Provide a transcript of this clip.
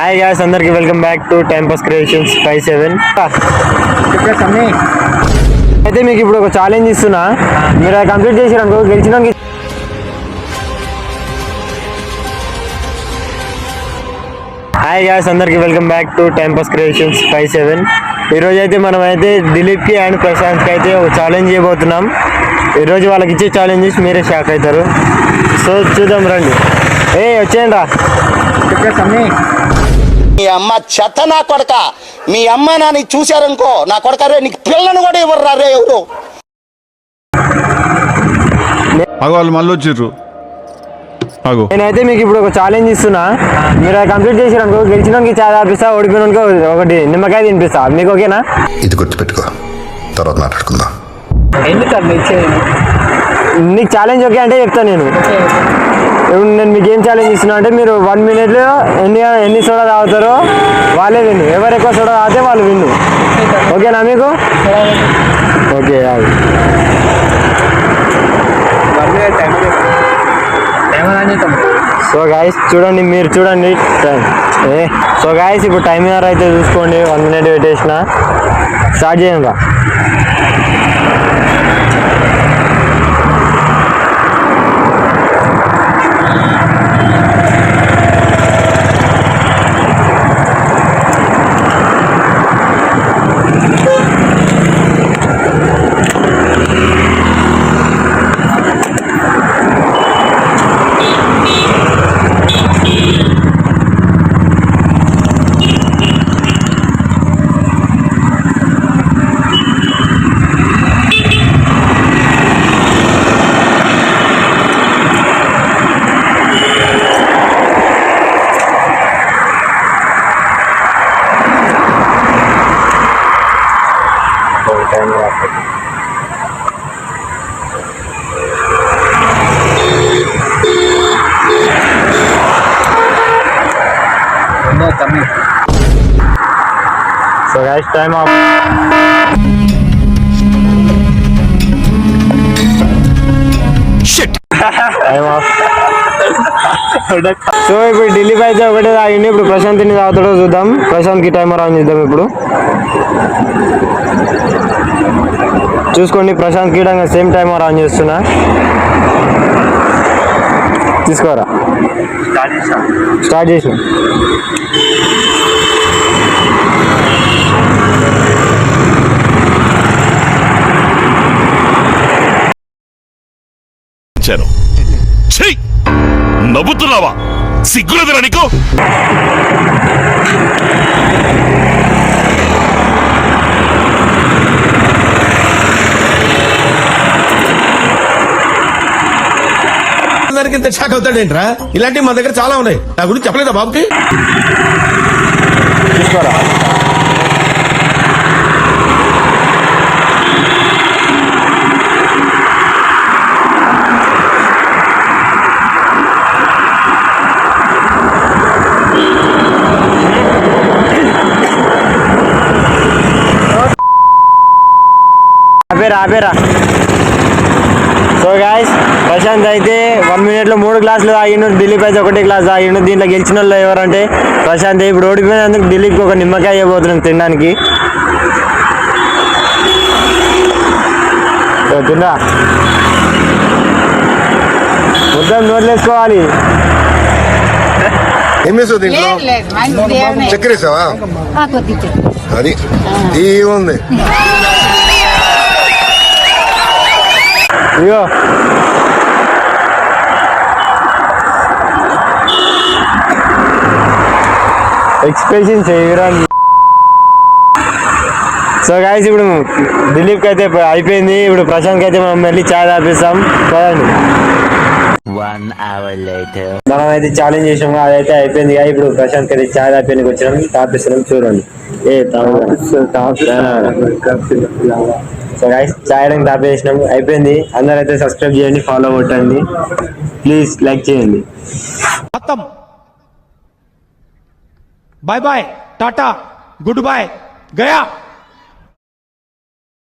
Hi guys, అందరికి welcome back to time pass creations 57. అయితే మీకు ఇప్పుడు ఒక ఛాలెంజ్ ఇస్తున్నా, మీరు అది కంప్లీట్ చేసారు అనుకో గెలిచినాక. హాయ్ గాయ్స్, అందరికి welcome back to time pass creations 57. ఈరోజు అయితే మనం అయితే దిలీప్కి అండ్ ప్రశాంత్కి అయితే ఒక ఛాలెంజ్ చేయబోతున్నాం. ఈరోజు వాళ్ళకి ఇచ్చే ఛాలెంజెస్ మీరే షాక్ అవుతారు. సో చూద్దాం రండి. వచ్చేయండి రా. మీ అమ్మ చెత్త నా కొడక, మీ అమ్మ నాని చూశారనుకో నా కొడక రే, నీకు పిల్లను కూడా ఎవరు రే ఎవరు. వాళ్ళు మళ్ళీ వచ్చిర్రు. నేనైతే మీకు ఇప్పుడు ఒక ఛాలెంజ్ ఇస్తున్నా, మీరు అది కంప్లీట్ చేసారు అనుకో గెలిచినానికి చాలా ఆపిస్తా, ఓడిపోయినాక ఒకటి నిమ్మకాయ తినిపిస్తా. మీకు ఓకేనా? ఇది గుర్తుపెట్టుకో, తర్వాత మాట్లాడుకుందాం. నీకు ఛాలెంజ్ ఓకే అంటే చెప్తాను నేను. నేను మీకు ఏం ఛాలెంజ్ ఇస్తున్నా అంటే, మీరు 1 minute ఎన్ని సోడా తాగుతారో వాళ్ళే విన్ను. ఎవరు ఎక్కువ సోడా తాగితే వాళ్ళు విన్ను. ఓకేనా మీకు? ఓకే. సో గాయస్ చూడండి, మీరు చూడండి టైం. సో గాయస్ ఇప్పుడు టైమర్ అయితే చూసుకోండి. 1 minute పెట్టేసిన. స్టార్ట్ చేయండి రా. So guys, time off. Shit. Time off. So ఇప్పుడు ఢిల్లీకి అయితే ఒకటే తాగింది. ఇప్పుడు ప్రశాంత్ ఎన్ని తాగుతాడో చూద్దాం. ప్రశాంత్కి టైమర్ ఆన్ చేద్దాం. ఇప్పుడు చూసుకోండి, ప్రశాంత్ కీడంగా సేమ్ టైమర్ ఆన్ చేస్తున్నా. తీసుకోరా. స్టార్ట్ చేసి నవ్వుతున్నావా? సిగ్గులేదురా నీకు? దానికి ఇంత షాక్ అవుతాడేంట్రా? ఇలాంటివి మా దగ్గర చాలా ఉన్నాయి. నా గురించి చెప్పలేదా బాబుకి? తీసుకోరా. ఆపేరా. సో గాయస్, ప్రశాంత్ అయితే 1 minute 3 గ్లాసులు తాగిండు. దిలీప్ అయితే 1 గ్లాస్ తాగిండు. దీంట్లో గెలిచిన వాళ్ళు ఎవరంటే ప్రశాంత్. ఇప్పుడు ఓడిపోయినందుకు దిలీప్కి ఒక నిమ్మకాయ ఇవ్వబోతున్నాం తినడానికి. తిన్నా మొత్తం నోట్లు వేసుకోవాలి. ఏం చేసావు దీంట్లో? చక్కెర వేసావా? అది ఏముంది? అయ్యో, ఎక్స్ప్రెషన్ చేయరా. సో గాయస్ ఇప్పుడు దిలీప్కి అయితే అయిపోయింది. ఇప్పుడు ప్రశాంత్కి అయితే మనం మళ్ళీ చాయ్ తాపిస్తాం. పదండి. 1 hour later. మనం అయితే ఛాలెంజ్ చేసాము, అదైతే అయిపోయింది. ఇప్పుడు ప్రశాంత్కి అయితే చాయ్ తాపేనికి వచ్చినాం. తాపిస్తున్నాం చూడండి. సో గైస్, చాయ్ తాపేసినాం, అయిపోయింది. అందరూ అయితే సబ్స్క్రైబ్ చేయండి, ఫాలో కొట్టండి ప్లీజ్, లైక్ చేయండి. బాయ్ బాయ్, టాటా, గుడ్ బాయ్, గయా.